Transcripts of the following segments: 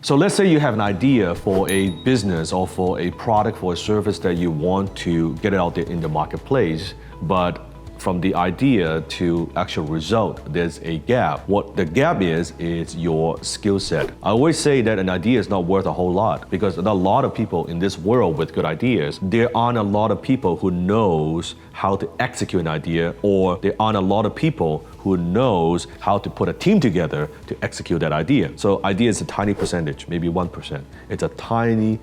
So let's say you have an idea for a business or for a product, for a service that you want to get it out there in the marketplace, but from the idea to actual result, there's a gap. What the gap is your skill set. I always say that an idea is not worth a whole lot because there are a lot of people in this world with good ideas. There aren't a lot of people who knows how to execute an idea, or there aren't a lot of people who knows how to put a team together to execute that idea. So idea is a tiny percentage, maybe 1%. It's a tiny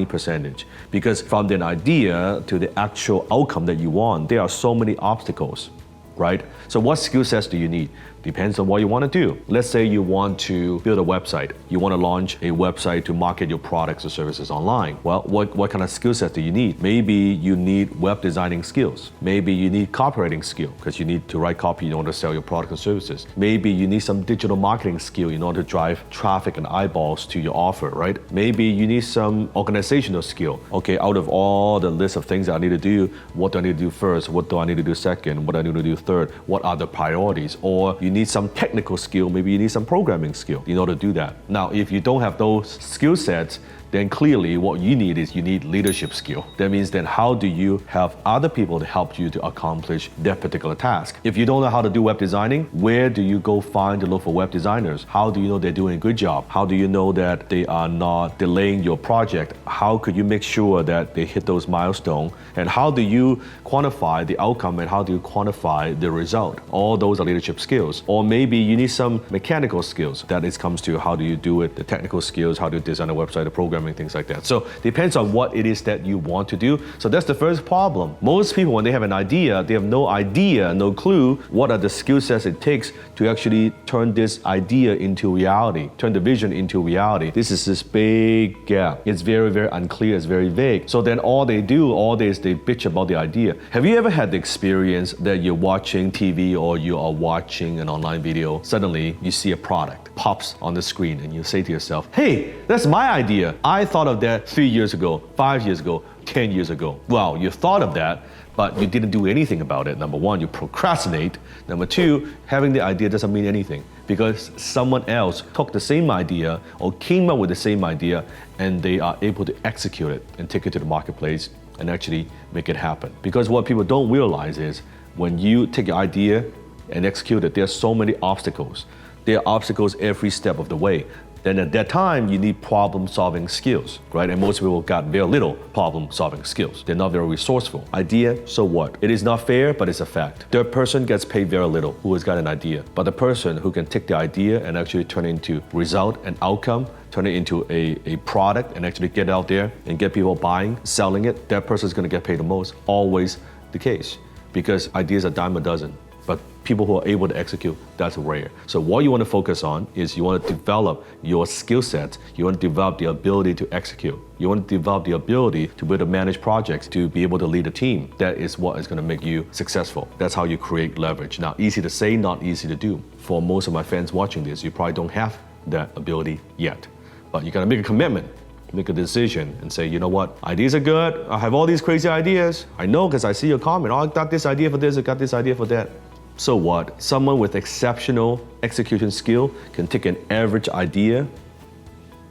percentage, because from the idea to the actual outcome that you want, there are so many obstacles, right? So what skill sets do you need? Depends on what you want to do. Let's say you want to build a website. You want to launch a website to market your products or services online. Well, what kind of skill sets do you need? Maybe you need web designing skills. Maybe you need copywriting skill because you need to write copy in order to sell your products and services. Maybe you need some digital marketing skill in order to drive traffic and eyeballs to your offer, right? Maybe you need some organizational skill. Okay, out of all the list of things that I need to do, what do I need to do first? What do I need to do second? What do I need to do third? What are the priorities? Or you need some technical skill, maybe you need some programming skill in order to do that. Now, if you don't have those skill sets, then clearly what you need is you need leadership skill. That means then how do you have other people to help you to accomplish that particular task? If you don't know how to do web designing, where do you go find to look for web designers? How do you know they're doing a good job? How do you know that they are not delaying your project? How could you make sure that they hit those milestones? And how do you quantify the outcome and how do you quantify the result? All those are leadership skills. Or maybe you need some mechanical skills. That is comes to how do you do it, the technical skills, how to design a website, the program, things like that. So depends on what it is that you want to do. So that's the first problem. Most people, when they have an idea, they have no idea, no clue what are the skill sets it takes to actually turn this idea into reality, turn the vision into reality. This is this big gap. It's very, very unclear. It's very vague. So then all they do all day is they bitch about the idea. Have you ever had the experience that you're watching TV or you are watching an online video, suddenly you see a product pops on the screen and you say to yourself, hey, that's my idea. I thought of that 3 years ago, 5 years ago, 10 years ago. Well, you thought of that, but you didn't do anything about it. Number one, you procrastinate. Number two, having the idea doesn't mean anything because someone else took the same idea or came up with the same idea and they are able to execute it and take it to the marketplace and actually make it happen. Because what people don't realize is when you take your idea and execute it, there are so many obstacles. There are obstacles every step of the way. Then at that time, you need problem-solving skills, right? And most people got very little problem-solving skills. They're not very resourceful. Idea, so what? It is not fair, but it's a fact. The person gets paid very little who has got an idea. But the person who can take the idea and actually turn it into result and outcome, turn it into a product and actually get it out there and get people buying, selling it, that person is going to get paid the most. Always the case. Because ideas are dime a dozen. But people who are able to execute, that's rare. So what you want to focus on is you want to develop your skill sets. You want to develop the ability to execute. You want to develop the ability to be able to manage projects, to be able to lead a team. That is what is going to make you successful. That's how you create leverage. Now, easy to say, not easy to do. For most of my fans watching this, you probably don't have that ability yet. But you got to make a commitment. Make a decision and say, you know what, ideas are good. I have all these crazy ideas. I know because I see your comment. Oh, I got this idea for this, I got this idea for that. So what? Someone with exceptional execution skill can take an average idea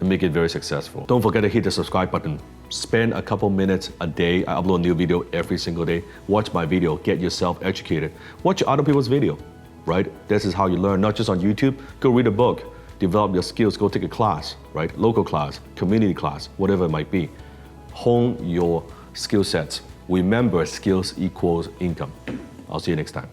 and make it very successful. Don't forget to hit the subscribe button. Spend a couple minutes a day. I upload a new video every single day. Watch my video, get yourself educated. Watch other people's video, right? This is how you learn, not just on YouTube. Go read a book, develop your skills, go take a class, right? Local class, community class, whatever it might be. Hone your skill sets. Remember, skills equals income. I'll see you next time.